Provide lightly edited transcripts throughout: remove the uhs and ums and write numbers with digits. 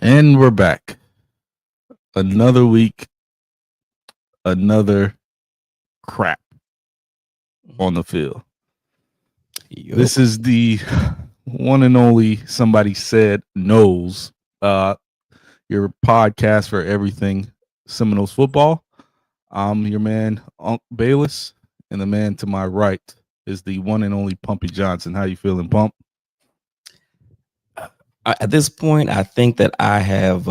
And we're back. Another week, another crap on the field. Yup. This is the one and only Somebody Said Noles, your podcast for everything Seminoles football. I'm your man, Unc Bayless, and the man to my right is the one and only Pumpy Johnson. How you feeling, Pump? At this point, I think that I have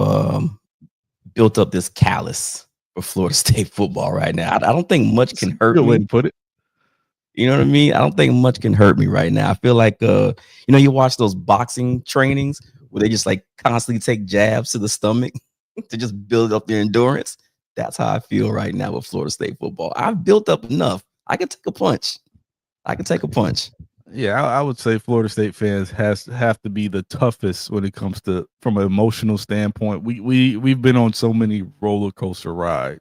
built up this callus for Florida State football right now. I don't think much That's a can hurt good way to me. put it. You know what I mean? I don't think much can hurt me right now. I feel like, you watch those boxing trainings where they just like constantly take jabs to the stomach to just build up their endurance. That's how I feel right now with Florida State football. I've built up enough. I can take a punch. I can take a punch. Yeah, I would say Florida State fans have to be the toughest when it comes to from an emotional standpoint. We've been on so many roller coaster rides,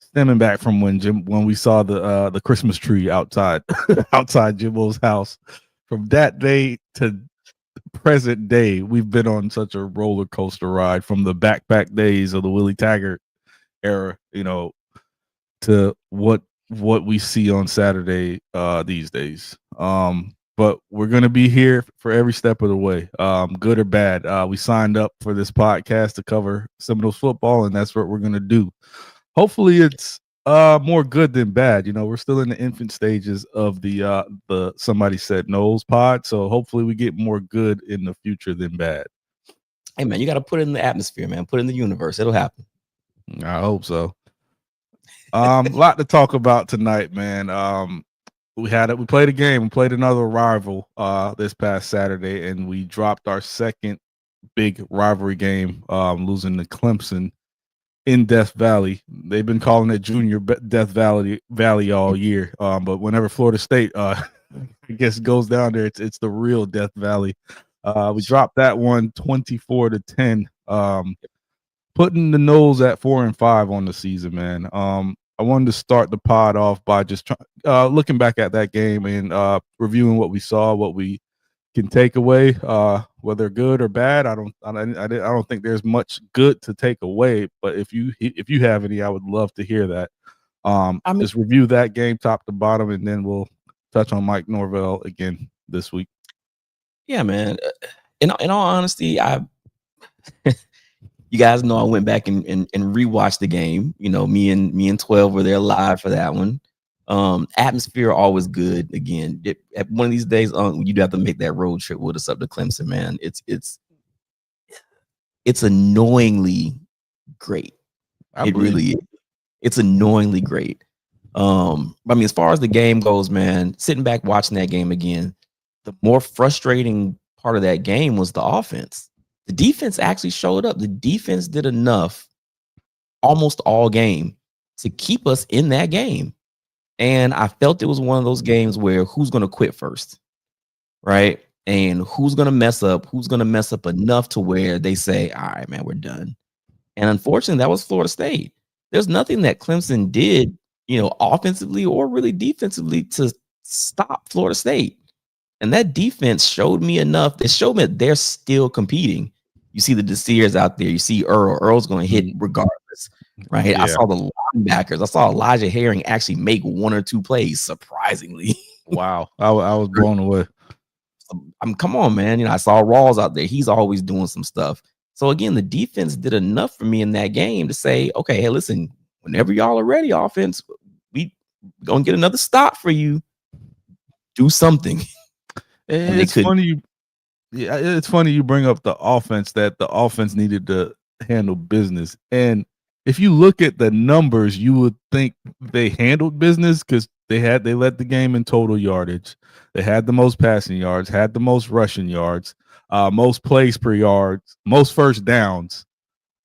stemming back from when we saw the Christmas tree outside outside Jimbo's house. From that day to present day, we've been on such a roller coaster ride from the backpack days of the Willie Taggart era, to what we see on Saturday these days. But we're gonna be here for every step of the way, good or bad. We signed up for this podcast to cover Seminoles football, and that's what we're gonna do. Hopefully, it's more good than bad. We're still in the infant stages of the Somebody Said Noles pod, so hopefully we get more good in the future than bad. Hey man, you got to put it in the atmosphere, man. Put it in the universe. It'll happen. I hope so. A lot to talk about tonight, man. We played a game. We played another rival this past Saturday, and we dropped our second big rivalry game, losing to Clemson in Death Valley. They've been calling it Junior Death Valley all year, but whenever Florida State, I guess, goes down there, it's the real Death Valley. We dropped that one 24-10. Putting the Noles at 4-5 on the season, man. I wanted to start the pod off by just looking back at that game and reviewing what we saw, what we can take away, whether good or bad. I don't think there's much good to take away, but if you have any, I would love to hear that. I mean, Just review that game top to bottom, and then we'll touch on Mike Norvell again this week. yeah, man. In all honesty, you guys know I went back and rewatched the game. Me and 12 were there live for that one. Atmosphere always good. Again, at one of these days, you'd have to make that road trip with us up to Clemson, man. It's annoyingly great. It really is. It's annoyingly great. I mean, as far as the game goes, man, sitting back watching that game again, the more frustrating part of that game was the offense. The defense actually showed up. The defense did enough almost all game to keep us in that game. And I felt it was one of those games where who's going to quit first, right? And who's going to mess up enough to where they say, all right, man, we're done. And unfortunately, that was Florida State. There's nothing that Clemson did, offensively or really defensively to stop Florida State. And that defense showed me enough. It showed me that they're still competing. You see the Desirs out there. You see Earl. Earl's going to hit regardless, right? Yeah. I saw the linebackers. I saw Elijah Herring actually make one or two plays, surprisingly. Wow. I was blown away. Come on, man. I saw Rawls out there. He's always doing some stuff. So again, the defense did enough for me in that game to say, okay, hey, listen, whenever y'all are ready, offense, we gonna get another stop for you. Do something. It's funny. It's funny you bring up the offense, that the offense needed to handle business. And if you look at the numbers, you would think they handled business because they led the game in total yardage. They had the most passing yards, had the most rushing yards, most plays per yards, most first downs,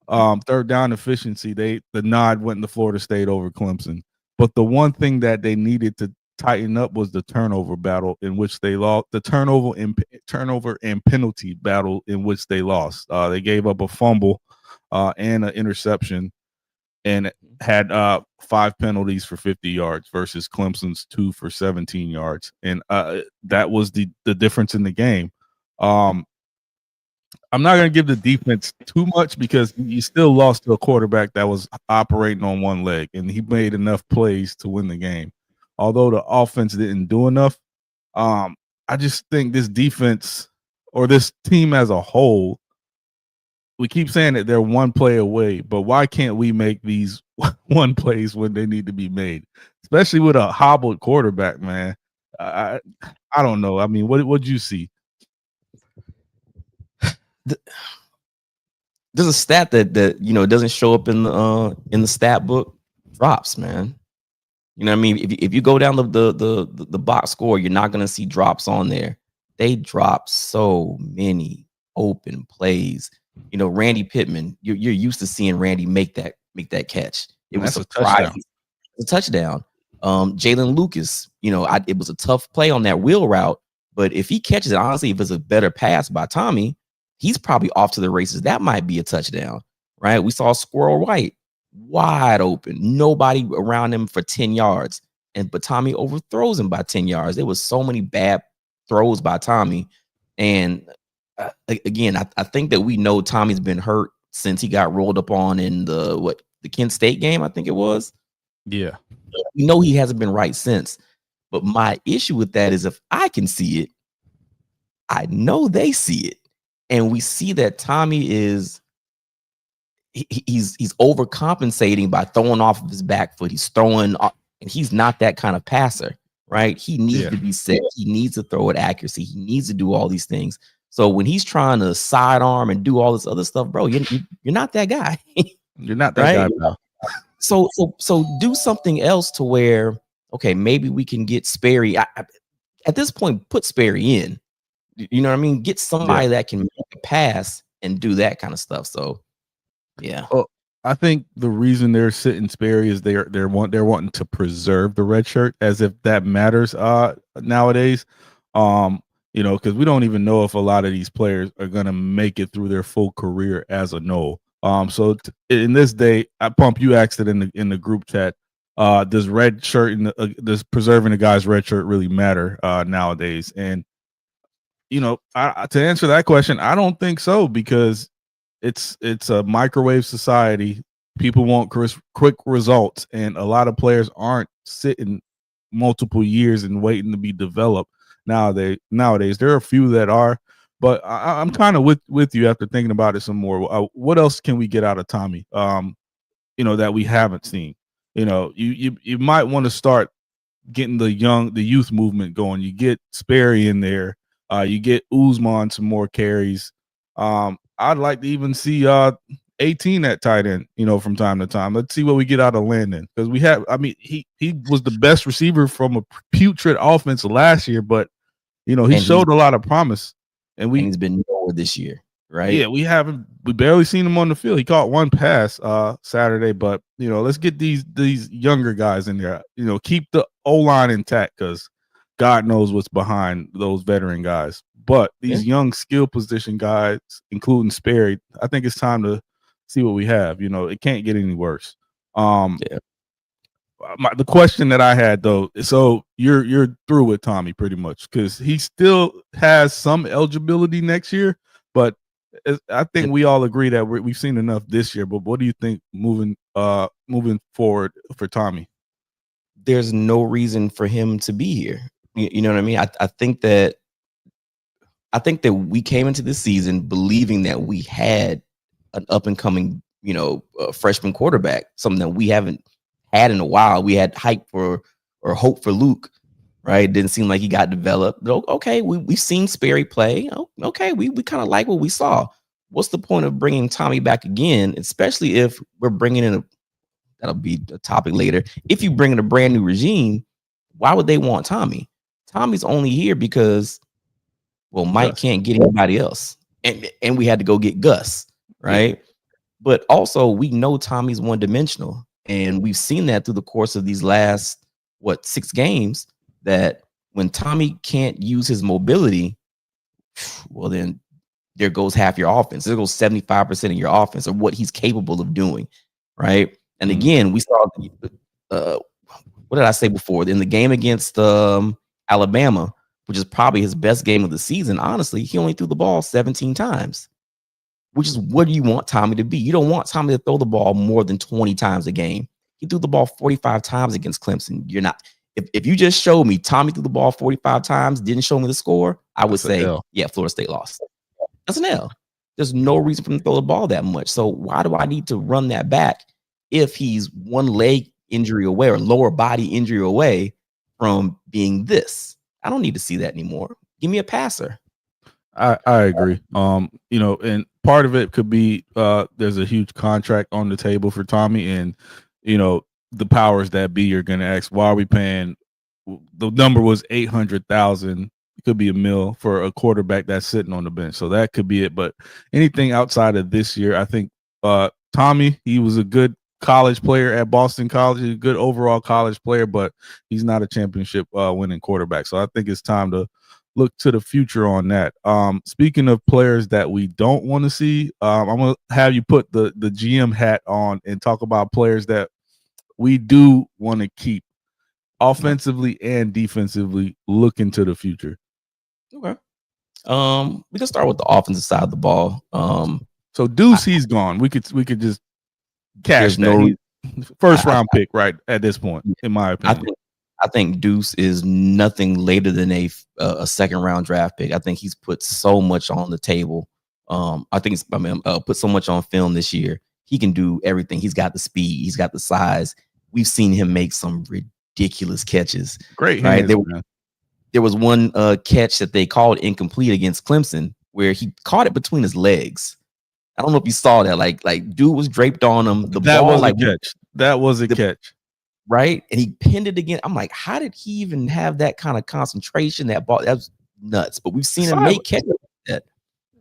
third down efficiency. The nod went to Florida State over Clemson. But the one thing that they needed to tighten up was the turnover battle in which they lost. The turnover and penalty battle in which they lost. They gave up a fumble and an interception, and had 5 penalties for 50 yards versus Clemson's 2 for 17 yards, and that was the difference in the game. I'm not going to give the defense too much because you still lost to a quarterback that was operating on one leg, and he made enough plays to win the game. Although the offense didn't do enough, I just think this defense or this team as a whole, we keep saying that they're one play away, but why can't we make these one plays when they need to be made, especially with a hobbled quarterback, man? I I don't know. I mean, what'd you see? There's a stat that doesn't show up in the stat book. Drops, man. You know what I mean? If you go down the box score, you're not gonna see drops on there. They drop so many open plays. You know, Randy Pittman, you're used to seeing Randy make that catch. It was surprising. A touchdown. Jalen Lucas, it was a tough play on that wheel route, but if he catches it, honestly, if it's a better pass by Tommy, he's probably off to the races. That might be a touchdown, right? We saw Squirrel White wide open, nobody around him for 10 yards, but Tommy overthrows him by 10 yards. There was so many bad throws by Tommy, and again, I think that we know Tommy's been hurt since he got rolled up on in the Kent State game, I think it was. Yeah. We know he hasn't been right since. But my issue with that is if I can see it, I know they see it. And we see that Tommy is he's overcompensating by throwing off of his back foot. He's throwing off, and he's not that kind of passer, right? He needs to be set. He needs to throw at accuracy. He needs to do all these things. So when he's trying to sidearm and do all this other stuff, bro, you're not that guy. You're not that guy, bro. So do something else to where, okay, maybe we can get Sperry. At this point, put Sperry in. You know what I mean? Get somebody that can make a pass and do that kind of stuff. So, yeah. Well, I think the reason they're sitting Sperry is they're wanting to preserve the red shirt, as if that matters nowadays. Because we don't even know if a lot of these players are gonna make it through their full career as a Nole. So in this day, you asked it in the group chat. Does red shirt does preserving the guy's red shirt really matter nowadays? And to answer that question, I don't think so, because it's a microwave society. People want quick results, and a lot of players aren't sitting multiple years and waiting to be developed nowadays. There are a few that are. But I'm kind of with you after thinking about it some more. What else can we get out of Tommy? That we haven't seen. You might want to start getting the youth movement going. You get Sperry in there. You get Uzman some more carries. I'd like to even see 18 at tight end. From time to time. Let's see what we get out of Landon, because we have. I mean, he was the best receiver from a putrid offense last year, but he showed a lot of promise. And he's been nowhere this year, right? Yeah, we barely seen him on the field. He caught one pass Saturday, but let's get these younger guys in there. Keep the O-line intact, because God knows what's behind those veteran guys. But these young skill position guys, including Sperry, I think it's time to see what we have. It can't get any worse. The question that I had, though, so you're through with Tommy pretty much, because he still has some eligibility next year, but I think we all agree that we've seen enough this year. But what do you think moving forward for Tommy? There's no reason for him to be here. You know what I mean? I think that we came into this season believing that we had an up and coming, freshman quarterback, something that we haven't had in a while. We had hype for or hope for Luke, right? It didn't seem like he got developed. Okay, we've seen Sperry play. Okay, we kind of like what we saw. What's the point of bringing Tommy back again, especially if we're bringing in that'll be a topic later. If you bring in a brand new regime, why would they want Tommy? Tommy's only here because, well, Mike can't get anybody else, and we had to go get Gus, right? Yeah. But also, we know Tommy's one-dimensional, and we've seen that through the course of these last 6 games, that when Tommy can't use his mobility, well, then there goes half your offense. There goes 75% of your offense, or what he's capable of doing, right? And again, we saw what did I say before? In the game against Alabama, which is probably his best game of the season, honestly, he only threw the ball 17 times. which is what do you want Tommy to be? You don't want Tommy to throw the ball more than 20 times a game. He threw the ball 45 times against Clemson. You're not. If you just showed me Tommy threw the ball 45 times, didn't show me the score, I would say, yeah, Florida State lost. That's an L. There's no reason for him to throw the ball that much. So why do I need to run that back if he's one leg injury away or lower body injury away from being this? I don't need to see that anymore. Give me a passer. I agree. And part of it could be there's a huge contract on the table for Tommy, and the powers that be are going to ask, why are we paying? The number was 800,000. It could be $1 million for a quarterback that's sitting on the bench. So that could be it. But anything outside of this year, I think Tommy, he was a good college player at Boston College, a good overall college player, but he's not a championship winning quarterback. So I think it's time to look to the future on that. Speaking of players that we don't want to see, I'm going to have you put the GM hat on and talk about players that we do want to keep offensively and defensively, looking to the future. Okay. We can start with the offensive side of the ball. So Deuce, he's gone. We could just cash that. First round pick, right, at this point, in my opinion. I think Deuce is nothing later than a second round draft pick. I think he's put so much on the table. I think put so much on film this year. He can do everything. He's got the speed. He's got the size. We've seen him make some ridiculous catches. Great hands, right? There was one catch that they called incomplete against Clemson where he caught it between his legs. I don't know if you saw that. Like dude was draped on him. That was a catch. That was a catch. Right? And he pinned it again. I'm like, how did he even have that kind of concentration? That ball, that was nuts. But we've seen him make catches like that.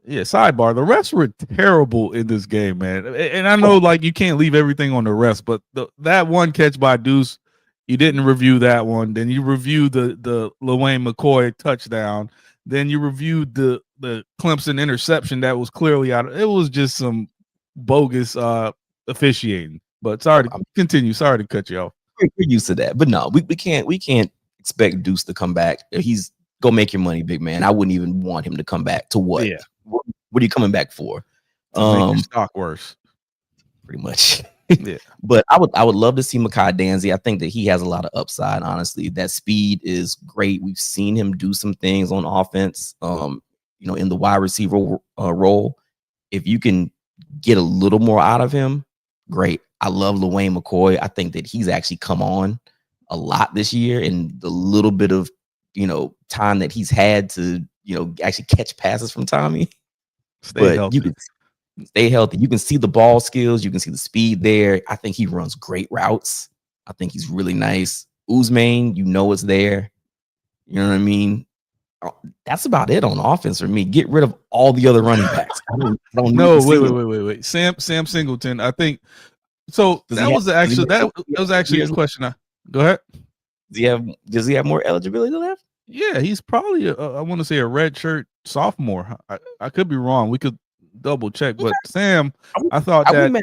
Yeah, sidebar. The refs were terrible in this game, man. And I know, like, you can't leave everything on the refs, but that one catch by Deuce, you didn't review that one. Then you reviewed the LaWayne McCoy touchdown. Then you reviewed the Clemson interception that was clearly out. It was just some bogus officiating. But sorry to continue. Sorry to cut you off. We're used to that, but no, we can't expect Deuce to come back. He's go make your money, big man. I wouldn't even want him to come back. To what? Yeah. What are you coming back for? Make your stock worse. Pretty much. Yeah. But I would love to see Mekhi Danzy. I think that he has a lot of upside. Honestly, that speed is great. We've seen him do some things on offense. In the wide receiver role. If you can get a little more out of him, great. I love LaWayne McCoy. I think that he's actually come on a lot this year, and the little bit of time that he's had to actually catch passes from Tommy. Stay healthy. You can stay healthy. You can see the ball skills. You can see the speed there. I think he runs great routes. I think he's really nice. Uzmain, it's there. You know what I mean? That's about it on offense for me. Get rid of all the other running backs. I don't know. Wait. Sam Singleton. I think so. That was actually a question. Go ahead. Does he have more eligibility than that? Yeah, he's probably I want to say a redshirt sophomore. I could be wrong. We could double check. But Sam, I thought that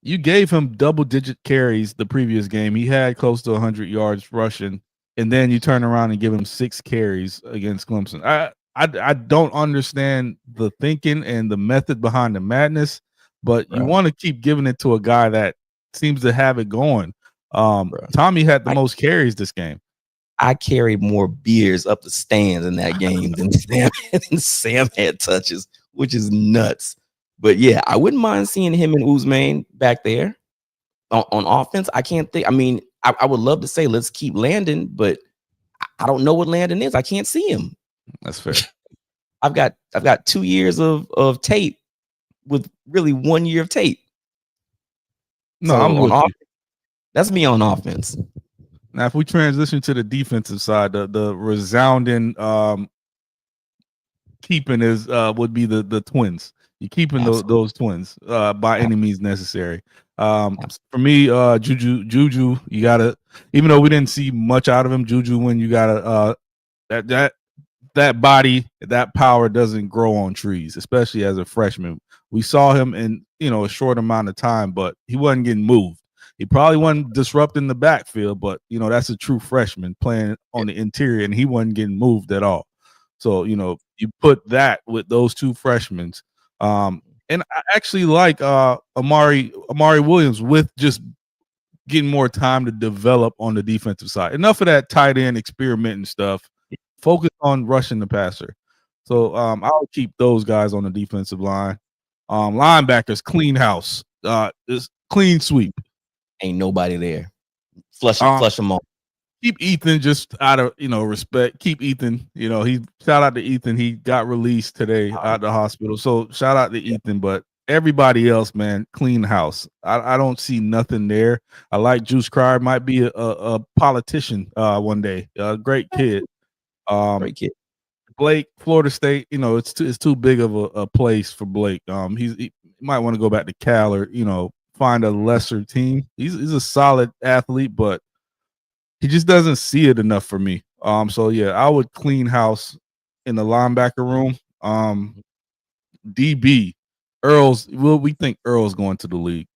you gave him double-digit carries the previous game. He had close to 100 yards rushing. And then you turn around and give him 6 carries against Clemson. I don't understand the thinking and the method behind the madness, but you want to keep giving it to a guy that seems to have it going. Tommy had the most carries this game. I carried more beers up the stands in that game than Sam had touches, which is nuts. But yeah, I wouldn't mind seeing him and Uzmain back there on offense. I can't think. I mean, I would love to say let's keep Landon, but I don't know what Landon is. I can't see him. That's fair. I've got 2 years of tape with really 1 year of tape. No, I'm on offense. That's me on offense. Now, if we transition to the defensive side, the resounding keeping is would be the Twins. You're keeping those Twins by any means necessary. For me, Juju, you gotta, even though we didn't see much out of him, Juju, when you gotta that body, that power doesn't grow on trees, especially as a freshman. We saw him in a short amount of time, but he wasn't getting moved. He probably wasn't disrupting the backfield, but that's a true freshman playing on the interior, and he wasn't getting moved at all. So you put that with those two freshmen. And I actually like Amari Williams with just getting more time to develop on the defensive side. Enough of that tight end experimenting stuff. Focus on rushing the passer. So I'll keep those guys on the defensive line. Linebackers, clean house. It's clean sweep. Ain't nobody there. Flush them off. Keep Ethan just out of respect. Keep Ethan. He shout out to Ethan. He got released today out of the hospital. So shout out to Ethan. But everybody else, man, clean house. I don't see nothing there. I like Juice Cryer. Might be a politician one day. Great kid. Great kid. Blake, Florida State. It's too big of a place for Blake. He might want to go back to Cal or find a lesser team. He's a solid athlete, but he just doesn't see it enough for me. So yeah, I would clean house in the linebacker room. DB, we think Earl's going to the league.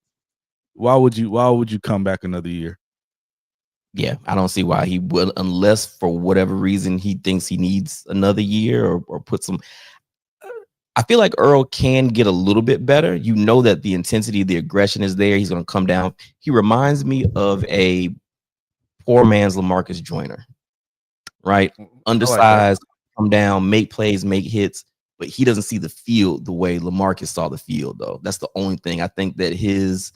Why would you come back another year? Yeah, I don't see why he will, unless for whatever reason he thinks he needs another year or put some. I feel like Earl can get a little bit better. That the intensity, the aggression is there. He's going to come down. He reminds me of a poor man's LaMarcus Joyner, right? Undersized, come down, make plays, make hits, but he doesn't see the field the way LaMarcus saw the field, though. That's the only thing. I think that his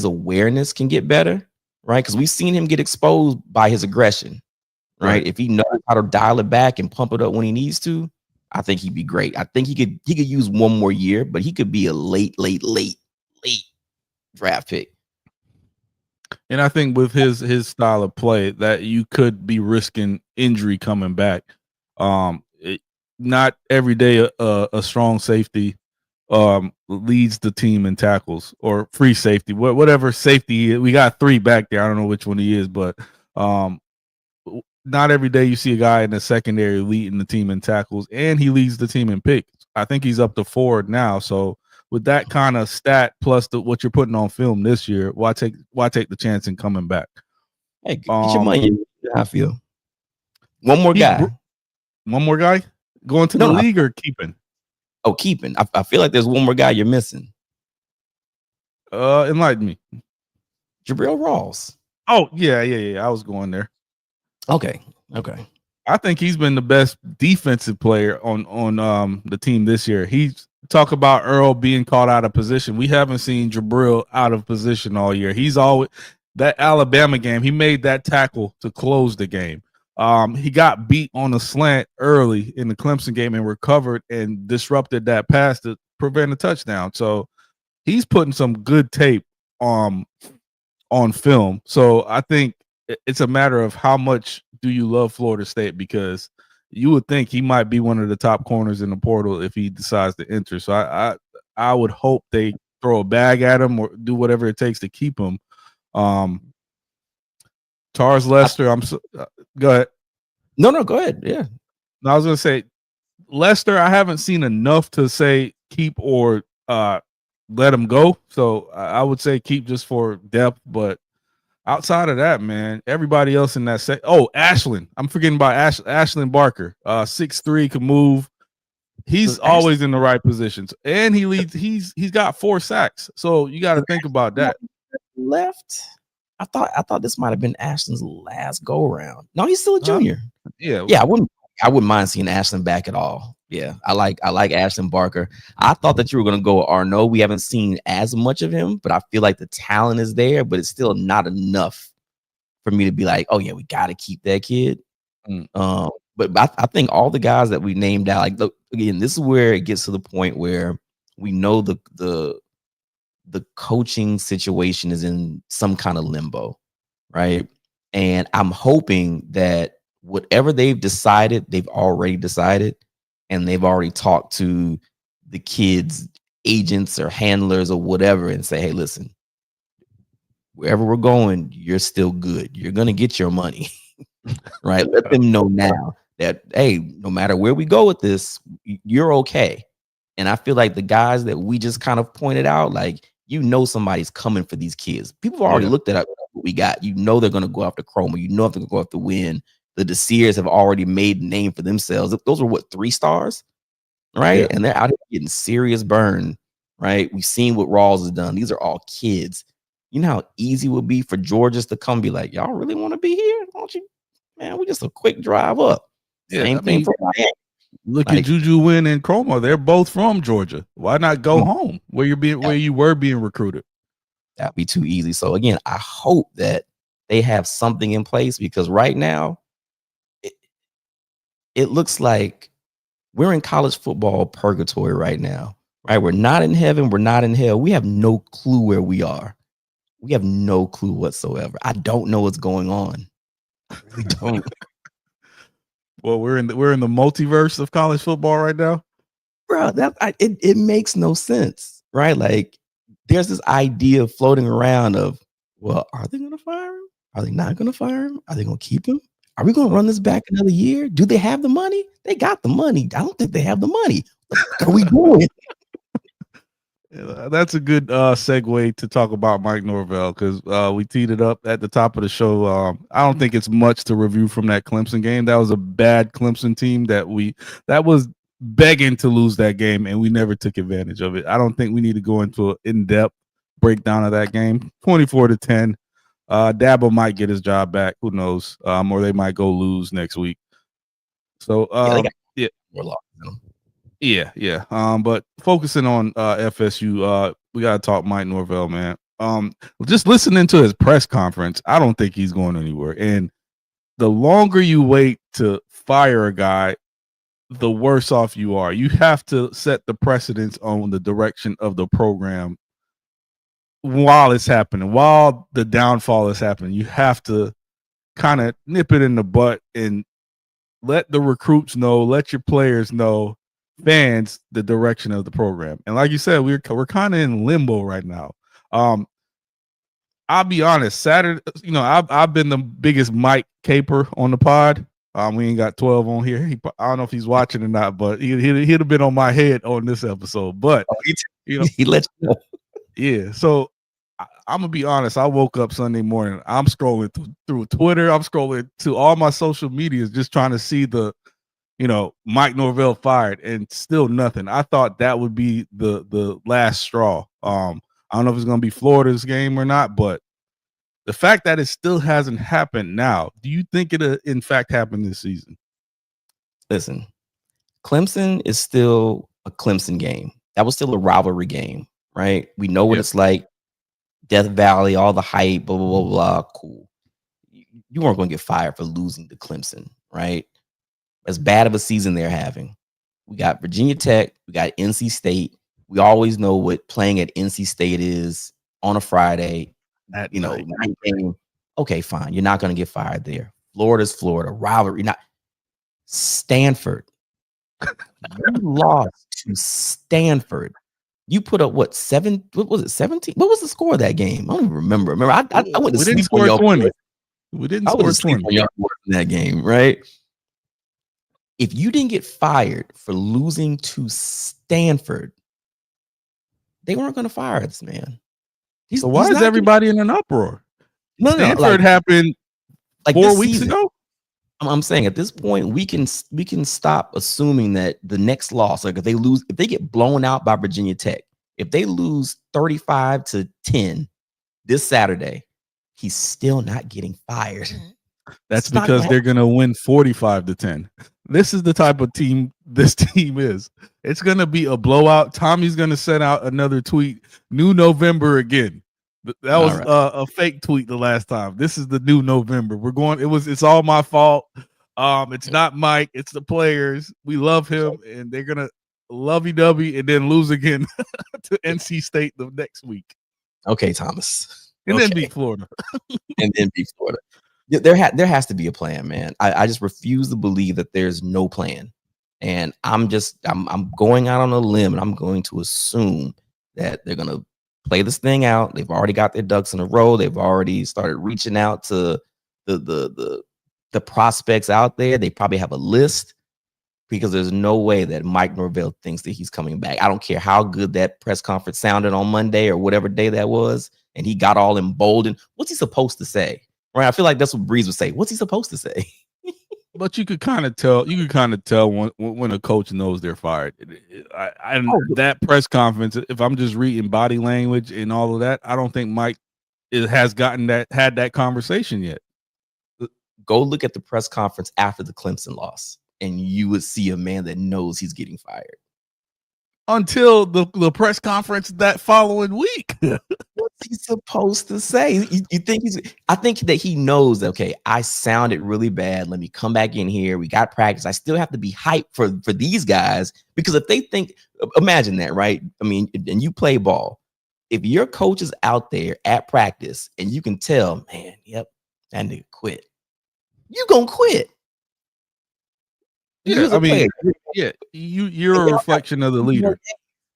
awareness can get better, right? Because we've seen him get exposed by his aggression, right? If he knows how to dial it back and pump it up when he needs to, I think he'd be great. I think he could use one more year, but he could be a late draft pick. And I think with his style of play that you could be risking injury coming back. Not every day a strong safety leads the team in tackles or free safety, whatever safety. We got 3 back there. I don't know which one he is, but not every day you see a guy in the secondary leading the team in tackles, and he leads the team in picks. I think he's up to 4 now. So with that kind of stat plus what you're putting on film this year, why take the chance in coming back? Hey, get your money. I feel one more guy going to the league or keeping? Oh, keeping. I feel like there's one more guy you're missing. Enlighten me. Jabril Rawls. Oh yeah. I was going there. Okay. I think he's been the best defensive player on the team this year. He's talk about Earl being caught out of position. We haven't seen Jabril out of position all year. He's always that Alabama game. He made that tackle to close the game. He got beat on a slant early in the Clemson game and recovered and disrupted that pass to prevent a touchdown. So he's putting some good tape on film. So I think it's a matter of how much do you love Florida State, because you would think he might be one of the top corners in the portal if he decides to enter. So I would hope they throw a bag at him or do whatever it takes to keep him. Tars Lester, go ahead. No, go ahead. Yeah. I was going to say Lester, I haven't seen enough to say keep or let him go. So I would say keep just for depth, but outside of that, man, everybody else in that set. Oh, Ashland. I'm forgetting about Ashland Barker. 6'3", can move. He's always in the right positions. And he leads, he's got 4 sacks. So you got to think about that. Left. I thought this might have been Ashland's last go around. No, he's still a junior. Yeah. I wouldn't mind seeing Ashland back at all. Yeah, I like Ashland Barker. I thought that you were going to go Arnaud. We haven't seen as much of him, but I feel like the talent is there, but it's still not enough for me to be like, oh yeah, we got to keep that kid. But I think all the guys that we named out, like, look, again, this is where it gets to the point where we know the coaching situation is in some kind of limbo, right? And I'm hoping that whatever they've decided, they've already decided. And they've already talked to the kids' agents or handlers or whatever and say, hey, listen, wherever we're going, you're still good. You're going to get your money, right? Let them know now that, hey, no matter where we go with this, you're okay. And I feel like the guys that we just kind of pointed out, like, somebody's coming for these kids. People have already looked at what we got. They're going to go after Chroma. If they're going to go after Win. The Desirs have already made a name for themselves. Those were 3 stars? right? Yeah. And they're out here getting serious burn, right? We've seen what Rawls has done. These are all kids. You know how easy it would be for Georgia's to come be like, y'all really want to be here? Don't you? Man, we just a quick drive up. Yeah. Same I thing mean, for Miami. look at Like, Juju Wynn and Chroma. They're both from Georgia. Why not go come on, home where you were being recruited? that'd be too easy. So again, I hope that they have something in place because right now it looks like we're in college football purgatory right now. Right? We're not in heaven, we're not in hell. We have no clue where we are. We have no clue whatsoever. I don't know what's going on. I really don't. Well, we're in the multiverse of college football right now. Bro, it makes no sense, right? Like there's this idea floating around of, well, are they gonna fire him? Are they not gonna fire him? Are they gonna keep him? Are we gonna run this back another year? Do they have the money? They got the money. I don't think they have the money. What the fuck are we doing? That's a good segue to talk about Mike Norvell because we teed it up at the top of the show. I don't think it's much to review from that Clemson game. That was a bad Clemson team that was begging to lose that game, and we never took advantage of it. I don't think we need to go into an in-depth breakdown of that game. 24-10. Dabo might get his job back. Who knows? Or they might go lose next week. So yeah. Yeah. But focusing on FSU, we gotta talk Mike Norvell, man. Just listening to his press conference, I don't think he's going anywhere. And the longer you wait to fire a guy, the worse off you are. You have to set the precedence on the direction of the program while it's happening, while the downfall is happening. You have to kind of nip it in the butt and let the recruits know, let your players know, fans, the direction of the program. And like you said, we're kind of in limbo right now. I'll be honest, Saturday, I've been the biggest Mike caper on the pod. We ain't got 12 on here. I don't know if he's watching or not, but he'd have been on my head on this episode. But he let you know. Yeah. So I'm gonna be honest. I woke up Sunday morning. I'm scrolling through Twitter. I'm scrolling to all my social medias, just trying to see the Mike Norvell fired, and still nothing. I thought that would be the last straw. I don't know if it's going to be Florida's game or not, but the fact that it still hasn't happened now, do you think it in fact happened this season? Listen, Clemson is still a Clemson game. That was still a rivalry game, right? We know what it's like. Death Valley, all the hype, blah, blah, blah, blah. Cool. You weren't going to get fired for losing to Clemson, right? As bad of a season they're having. We got Virginia Tech. We got NC State. We always know what playing at NC State is on a Friday. At night game. Okay, fine. You're not going to get fired there. Florida's Florida. Rivalry. Not Stanford. You lost to Stanford. You put up what, 7? What was it, 17? What was the score of that game? I don't even remember. Remember, I went to sleep on your 20. We didn't score 20 in that game, right? If you didn't get fired for losing to Stanford, they weren't going to fire this man. So why is everybody in an uproar? Stanford happened like 4 weeks ago. I'm saying at this point we can stop assuming that the next loss, like if they get blown out by Virginia Tech, if they lose 35-10 this Saturday, he's still not getting fired. That's because they're going to win 45-10. This is the type of team this team is. It's going to be a blowout. Tommy's going to send out another tweet. New November again. That was a fake tweet the last time. This is the new November. It's all my fault. It's not Mike. It's the players. We love him, and they're going to lovey-dovey and then lose again to NC State the next week. Okay, Thomas. And then beat Florida. There has to be a plan, man. I just refuse to believe that there's no plan. And I'm going out on a limb, and I'm going to assume that they're going to play this thing out. They've already got their ducks in a row. They've already started reaching out to the prospects out there. They probably have a list, because there's no way that Mike Norvell thinks that he's coming back. I don't care how good that press conference sounded on Monday or whatever day that was, and he got all emboldened. What's he supposed to say? Right? I feel like that's what Breeze would say. What's he supposed to say? But you could kind of tell. You could kind of tell when a coach knows they're fired. And Oh, that press conference, if I'm just reading body language and all of that, I don't think Mike has had that conversation yet. go look at the press conference after the Clemson loss, and you would see a man that knows he's getting fired. Until the press conference that following week. What's he supposed to say? You think I think that he knows, okay, I sounded really bad. Let me come back in here. We got practice. I still have to be hyped for these guys, because if they think, imagine that, right? I mean, and you play ball. If your coach is out there at practice and you can tell, man, yep, that nigga quit, you gonna quit. Yeah, I mean, yeah, you're a reflection of the leader.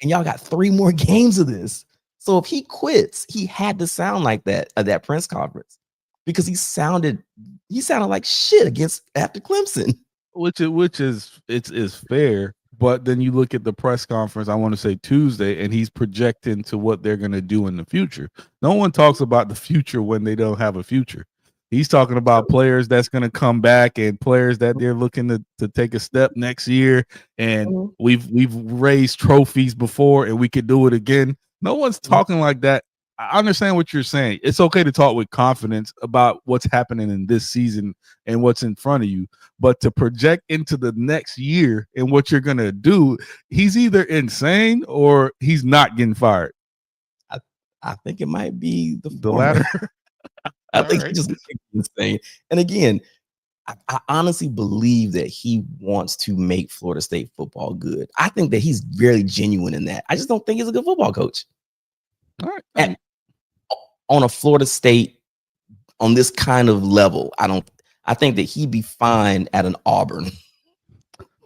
And y'all got 3 more games of this. So if he quits, he had to sound like that at that press conference, because he sounded like shit after Clemson. Which is fair, but then you look at the press conference, I want to say Tuesday, and he's projecting to what they're going to do in the future. No one talks about the future when they don't have a future. He's talking about players that's going to come back and players that they're looking to take a step next year. And we've raised trophies before and we could do it again. No one's talking like that. I understand what you're saying. It's okay to talk with confidence about what's happening in this season and what's in front of you, but to project into the next year and what you're going to do, he's either insane or he's not getting fired. I think it might be the latter. I think he just insane. And again, I honestly believe that he wants to make Florida State football good. I think that he's very genuine in that. I just don't think he's a good football coach. All right. On a Florida State, on this kind of level, I think that he'd be fine at an Auburn.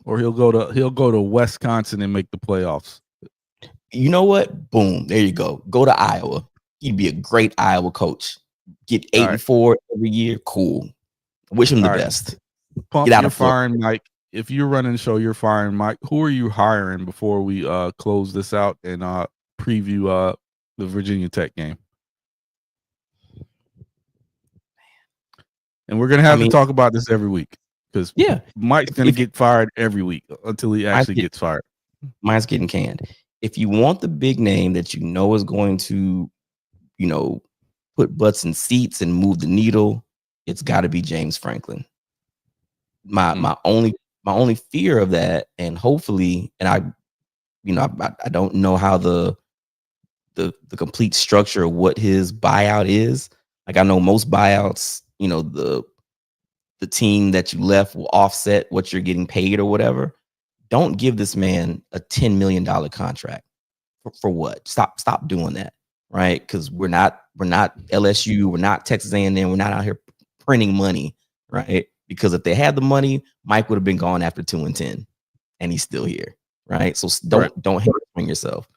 Or he'll go to Wisconsin and make the playoffs. You know what? Boom. There you go. Go to Iowa. He'd be a great Iowa coach. Get 8-4 every year. Cool. Wish him the best. Pump, get out of firing Mike. If you're running the show, you're firing Mike. Who are you hiring before we close this out and preview the Virginia Tech game? And we're gonna have to talk about this every week, because Mike's gonna get fired every week until he actually gets fired. Mine's getting canned. If you want the big name that you know is going to, put butts in seats and move the needle, it's got to be James Franklin. My only fear of that, and hopefully, and I don't know how the complete structure of what his buyout is. Like, I know most buyouts, the team that you left will offset what you're getting paid or whatever. Don't give this man a $10 million contract for what? Stop doing that, right? Because we're not LSU, we're not Texas A&M, we're not out here printing money, right? Because if they had the money, Mike would have been gone after 2-10, and he's still here, right? So don't hamstring yourself.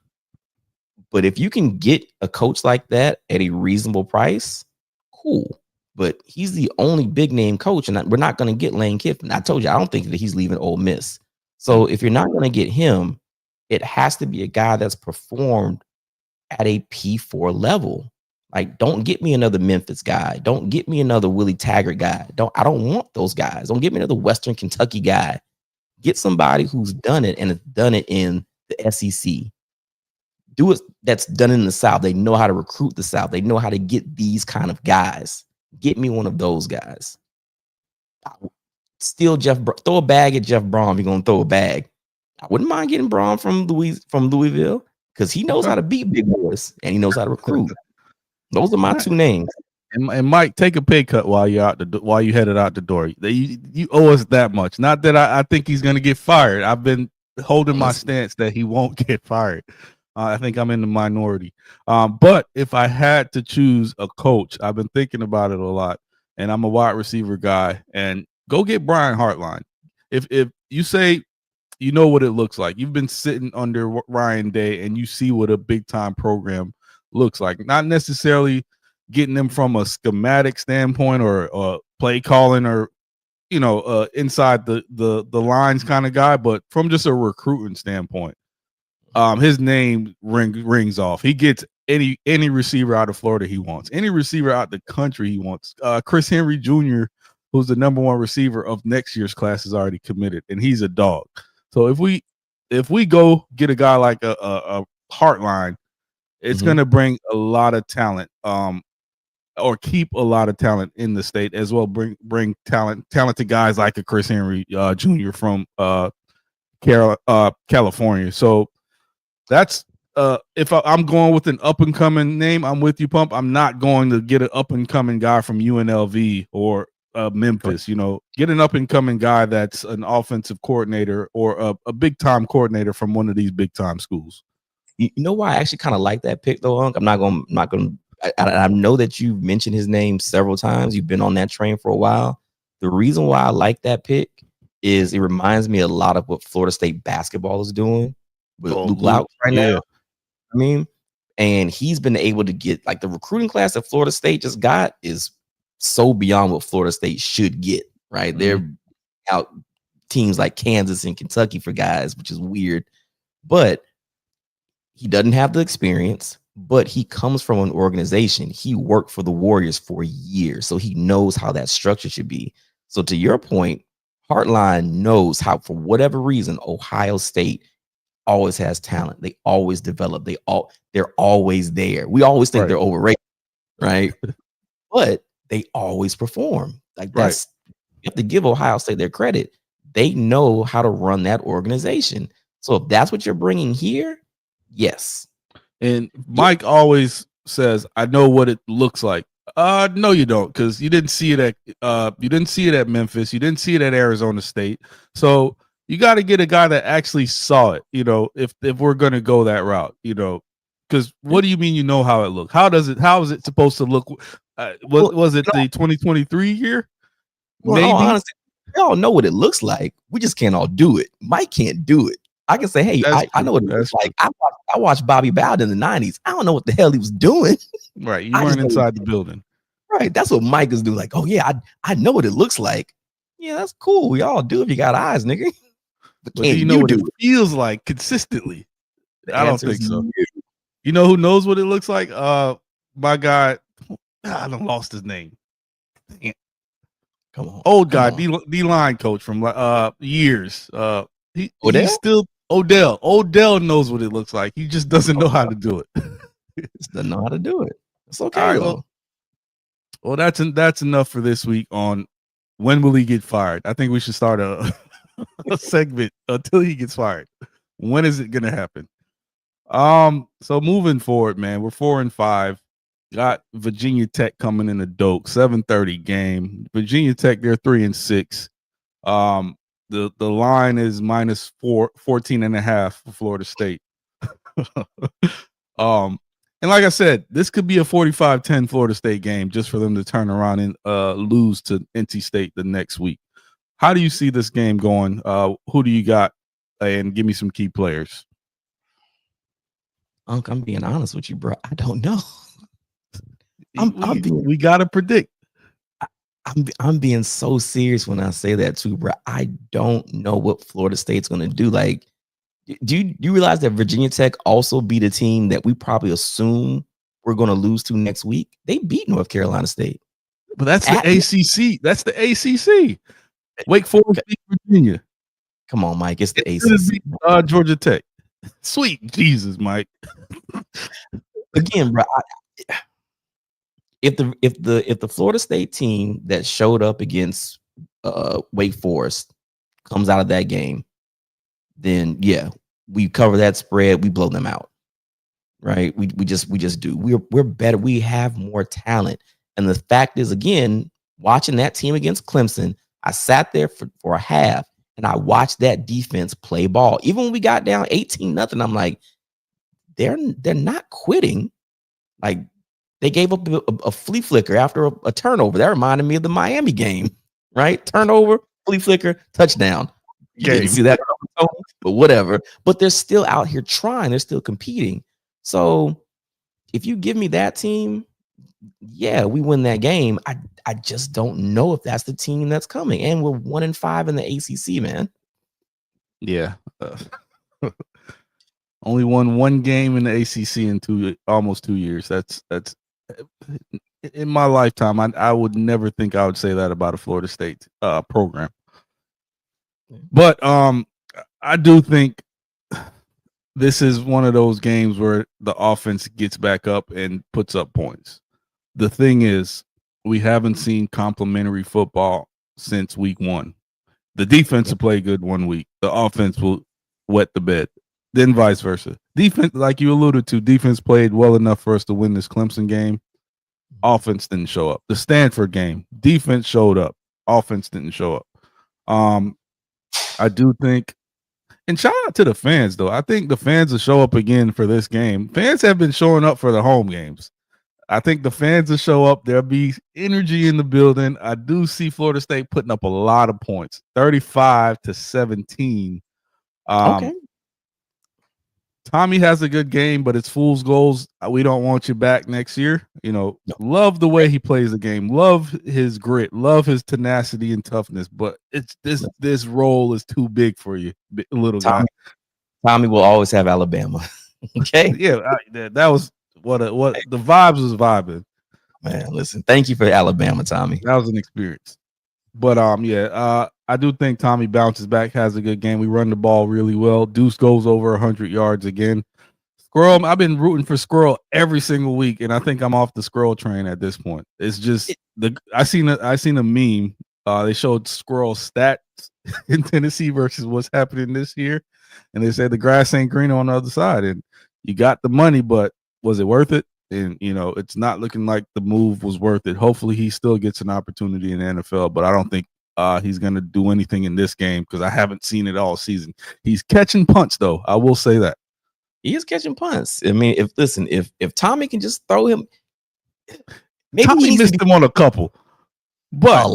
But if you can get a coach like that at a reasonable price, cool. But he's the only big name coach, and we're not going to get Lane Kiffin. I told you, I don't think that he's leaving Ole Miss. So if you're not going to get him, it has to be a guy that's performed at a P4 level. Like, don't get me another Memphis guy. Don't get me another Willie Taggart guy. I don't want those guys. Don't get me another Western Kentucky guy. Get somebody who's done it and has done it in the SEC. Do it that's done it in the South. They know how to recruit the South. They know how to get these kind of guys. Get me one of those guys. Steal throw a bag at Jeff Brom if you're gonna throw a bag. I wouldn't mind getting Brom from Louisville, because he knows how to beat big boys and he knows how to recruit. Those are my 2 names. And Mike, take a pay cut while you headed out the door. You owe us that much. Not that I think he's gonna get fired. I've been holding my stance that he won't get fired. I think I'm in the minority. But if I had to choose a coach, I've been thinking about it a lot, and I'm a wide receiver guy. And go get Brian Hartline. If you say you know what it looks like, you've been sitting under Ryan Day, and you see what a big time program looks like. Not necessarily getting them from a schematic standpoint or play calling or inside the lines kind of guy, but from just a recruiting standpoint. His name rings off. He gets any receiver out of Florida he wants, any receiver out the country he wants. Chris Henry Jr., who's the number one receiver of next year's class, is already committed, and he's a dog. So if we go get a guy like a Heartline, it's going to bring a lot of talent, or keep a lot of talent in the state as well. Bring talented guys like a Chris Henry Jr. from California. So that's if I'm going with an up and coming name, I'm with you, Pump. I'm not going to get an up and coming guy from UNLV or Memphis. You know, get an up and coming guy that's an offensive coordinator or a big time coordinator from one of these big time schools. You know why I actually kind of like that pick though, Unc? I'm not going. I know that you've mentioned his name several times. You've been on that train for a while. The reason why I like that pick is it reminds me a lot of what Florida State basketball is doing with Luke Loucks right now. I mean, and he's been able to get, like, the recruiting class that Florida State just got is so beyond what Florida State should get, right? They're out teams like Kansas and Kentucky for guys, which is weird. But he doesn't have the experience, but he comes from an organization. He worked for the Warriors for years, so he knows how that structure should be. So to your point, Heartline knows how, for whatever reason, Ohio State always has talent. They always develop. They're always there. We always think they're overrated, right? But they always perform. Like, that's, you have to give Ohio State their credit. They know how to run that organization. So if that's what you're bringing here, yes. And Mike always says, "I know what it looks like." No, you don't, because you didn't see it at Memphis. You didn't see it at Arizona State. So you got to get a guy that actually saw it. You know, if we're gonna go that route, you know, because what do you mean you know how it looked? How is it supposed to look? Was it the 2023 year? Well, maybe. Honestly, we all know what it looks like. We just can't all do it. Mike can't do it. I can say, hey, I know what it looks like. I watched Bobby Bowden in the 90s. I don't know what the hell he was doing. Right. You weren't inside the building. Right. That's what Mike is doing. Like, oh, yeah, I know what it looks like. Yeah, that's cool. We all do if you got eyes, nigga. But do you know what it feels like consistently? I don't think so. You know who knows what it looks like? My guy, I done lost his name. Come on. Old guy, D-line coach from years. He's still Odell. Odell knows what it looks like. He just doesn't know how to do it. Just doesn't know how to do it. It's okay. All right, well, that's enough for this week on when will he get fired. I think we should start a segment until he gets fired. When is it gonna happen? So moving forward, man, we're 4-5. Got Virginia Tech coming in the dope 7:30 game. Virginia Tech, they're 3-6. The line is minus 14.5 for Florida State. And like I said, this could be a 45-10 Florida State game just for them to turn around and lose to NC State the next week. How do you see this game going? Who do you got? And give me some key players. Unc, I'm being honest with you, bro. I don't know. We gotta predict. I'm being so serious when I say that too, bro. I don't know what Florida State's gonna do. Like, do you realize that Virginia Tech also beat a team that we probably assume we're gonna lose to next week? They beat North Carolina State. But that's the ACC. That's the ACC. Wake Forest beat Virginia. Come on, Mike. It's the ACC. Georgia Tech. Sweet Jesus, Mike. Again, bro. If the Florida State team that showed up against Wake Forest comes out of that game, then yeah, we cover that spread. We blow them out, right? We just do. We're better. We have more talent. And the fact is, again, watching that team against Clemson, I sat there for a half and I watched that defense play ball. Even when we got down 18-0, I'm like, they're not quitting. Like, they gave up a flea flicker after a turnover. That reminded me of the Miami game, right? Turnover, flea flicker, touchdown. You didn't see that, but whatever. But they're still out here trying. They're still competing. So if you give me that team, yeah, we win that game. I just don't know if that's the team that's coming. And we're 1-5 in the ACC, man. Yeah. Only won one game in the ACC in almost 2 years. That's in my lifetime, I would never think I would say that about a Florida State program. But I do think this is one of those games where the offense gets back up and puts up points. The thing is, we haven't seen complimentary football since week 1. The defense will play good 1 week. The offense will wet the bed. Then vice versa. Defense, like you alluded to, defense played well enough for us to win this Clemson game. Offense didn't show up. The Stanford game, defense showed up. Offense didn't show up. I do think, and shout out to the fans, though. I think the fans will show up again for this game. Fans have been showing up for the home games. I think the fans will show up. There'll be energy in the building. I do see Florida State putting up a lot of points, 35-17. Okay. Tommy has a good game, but it's fool's goals. We don't want you back next year. Love the way he plays the game. Love his grit. Love his tenacity and toughness. But it's this role is too big for you, little guy. Tommy will always have Alabama. Okay. Yeah, that was what the vibes was vibing. Man, listen. Thank you for Alabama, Tommy. That was an experience. But I do think Tommy bounces back, has a good game. We run the ball really well. Deuce goes over 100 yards again. Squirrel, I've been rooting for Squirrel every single week, and I think I'm off the Squirrel train at this point. It's just I seen a meme. They showed Squirrel stats in Tennessee versus what's happening this year, and they said the grass ain't green on the other side. And you got the money, but was it worth it? And it's not looking like the move was worth it. Hopefully, he still gets an opportunity in the NFL, but I don't think he's going to do anything in this game because I haven't seen it all season. He's catching punts, though. I will say that he is catching punts. I mean, if Tommy can just throw him, maybe Tommy missed him on a couple, but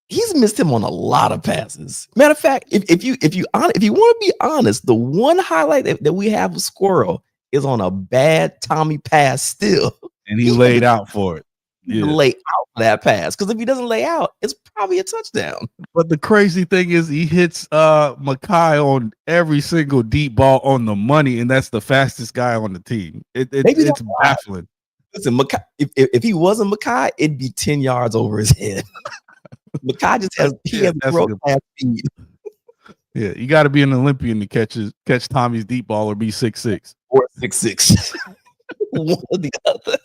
he's missed him on a lot of passes. Matter of fact, if you want to be honest, the one highlight that we have of Squirrel is on a bad Tommy pass still. And he laid out for it. Yeah. Lay out for that pass. Because if he doesn't lay out, it's probably a touchdown. But the crazy thing is he hits Makai on every single deep ball on the money, and that's the fastest guy on the team. It's baffling. Listen, Makai, if he wasn't Makai, it'd be 10 yards over his head. Makai just has world-class speed. Yeah, you got to be an Olympian to catch Tommy's deep ball or be 6'6". Or 6'6". One or the other.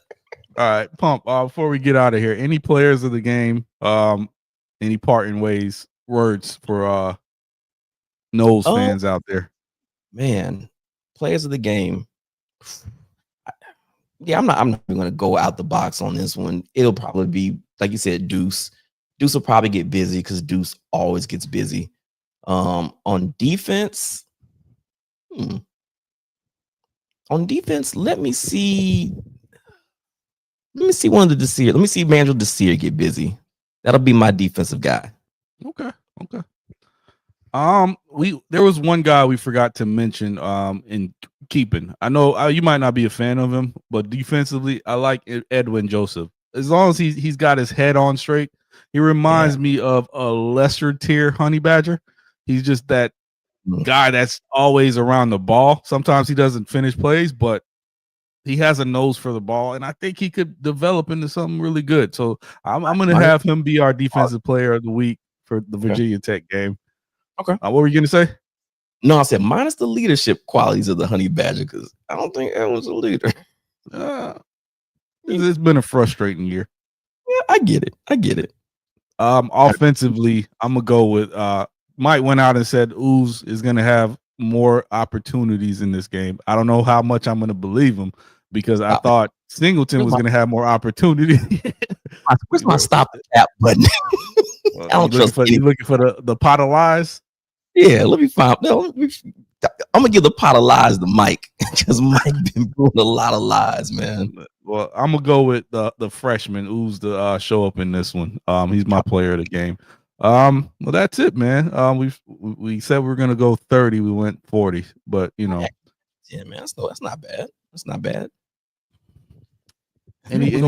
All right, Pump. Before we get out of here, any players of the game, any parting words for Noles fans out there? Man, players of the game. Yeah, I'm not even going to go out the box on this one. It'll probably be, like you said, Deuce. Deuce will probably get busy because Deuce always gets busy. On defense, let me see one of the Desir. Let me see Manuel Desir get busy. That'll be my defensive guy. Okay. There was one guy we forgot to mention in keeping. I know you might not be a fan of him, but defensively, I like Edwin Joseph. As long as he's got his head on straight, he reminds me of a lesser tier Honey Badger. He's just that guy that's always around the ball. Sometimes he doesn't finish plays, but he has a nose for the ball, and I think he could develop into something really good. So I'm going to have him be our defensive player of the week for the Virginia Tech game. Okay. What were you going to say? No, I said minus the leadership qualities of the Honey Badger because I don't think Edwin's a leader. It's been a frustrating year. Yeah, I get it. Offensively, I'm going to go with Mike went out and said Ooze is going to have more opportunities in this game. I don't know how much I'm going to believe him because I thought Singleton was going to have more opportunity. Where's my stop the cap button? I don't trust you looking for the pot of lies? Yeah, let me find. I'm going to give the pot of lies to Mike because Mike been doing a lot of lies, man. Well, I'm going to go with the freshman Ooze to show up in this one. He's my player of the game. Well, that's it, man. We said we were gonna go 30, we went 40, but yeah, man, that's not bad. That's not bad. Any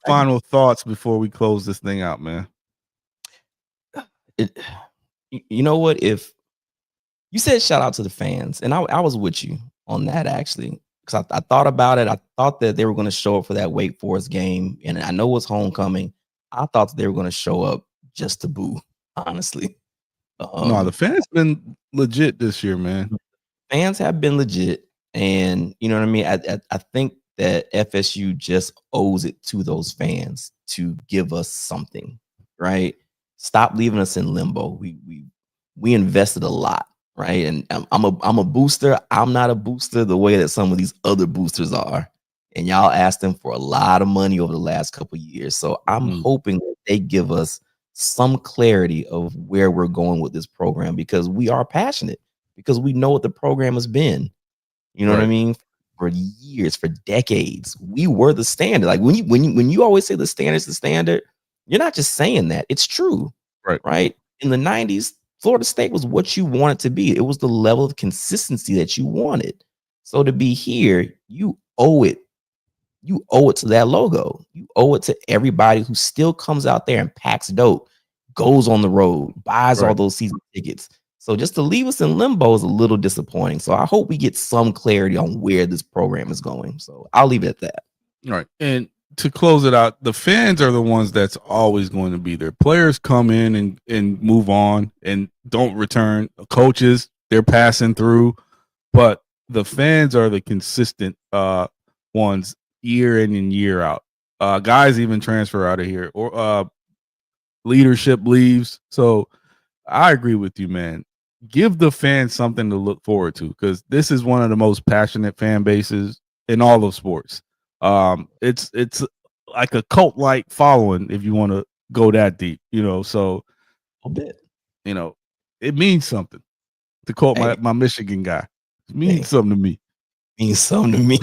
final thoughts before we close this thing out, man? You know what? If you said shout out to the fans, and I was with you on that actually. because I thought about it. I thought that they were going to show up for that Wake Forest game, and I know it's homecoming. I thought they were going to show up just to boo, honestly. No, the fans been legit this year, man. Fans have been legit, and you know what I mean. I think that FSU just owes it to those fans to give us something, right? Stop leaving us in limbo. We invested a lot, right? And I'm a booster. I'm not a booster the way that some of these other boosters are. And y'all asked them for a lot of money over the last couple of years. So I'm hoping that they give us some clarity of where we're going with this program, because we are passionate, because we know what the program has been. You know what I mean? For years, for decades, we were the standard. Like when you always say the standard's the standard, you're not just saying that. It's true. Right? In the 90s, Florida State was what you wanted to be. It was the level of consistency that you wanted. So to be here, you owe it. You owe it to that logo. You owe it to everybody who still comes out there and packs dope, goes on the road, buys all those season tickets. So just to leave us in limbo is a little disappointing. So I hope we get some clarity on where this program is going. So I'll leave it at that. All right. And to close it out, the fans are the ones that's always going to be there. Players come in and move on and don't return. Coaches, they're passing through, but the fans are the consistent ones year in and year out. Guys even transfer out of here, or leadership leaves. So I agree with you, man. Give the fans something to look forward to, because this is one of the most passionate fan bases in all of sports. It's like a cult like following, if you want to go that deep, so a bit, it means something. To quote my Michigan guy, it means something to me. Means something to me.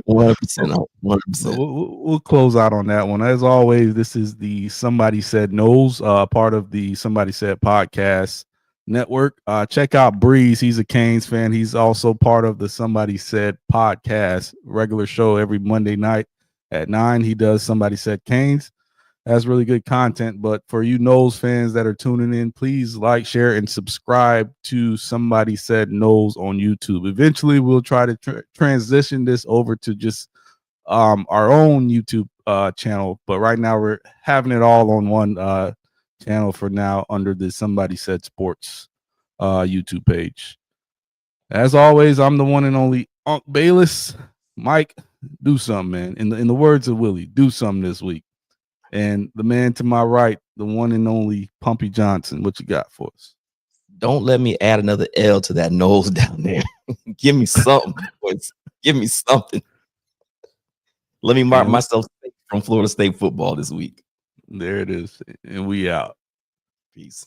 100%. 100%. We'll close out on that one. As always, this is the Somebody Said Noles, part of the Somebody Said podcast network. Check out Breeze. He's a Canes fan. He's also part of the Somebody Said podcast, regular show every Monday night at 9. He does Somebody Said Canes. Has really good content. But for you Noles fans that are tuning in, please like, share, and subscribe to Somebody Said Noles on YouTube. Eventually, we'll try to transition this over to just our own YouTube channel. But right now, we're having it all on one channel for now under the Somebody Said Sports YouTube page. As always, I'm the one and only Unc Bayless. Mike, do something, man. In the words of Willie, do something this week. And the man to my right, the one and only Pumpy Johnson. What you got for us? Don't let me add another L to that nose down there. Give me something, boys. Give me something. Let me mark myself from Florida State football this week. There it is. And we out. Peace.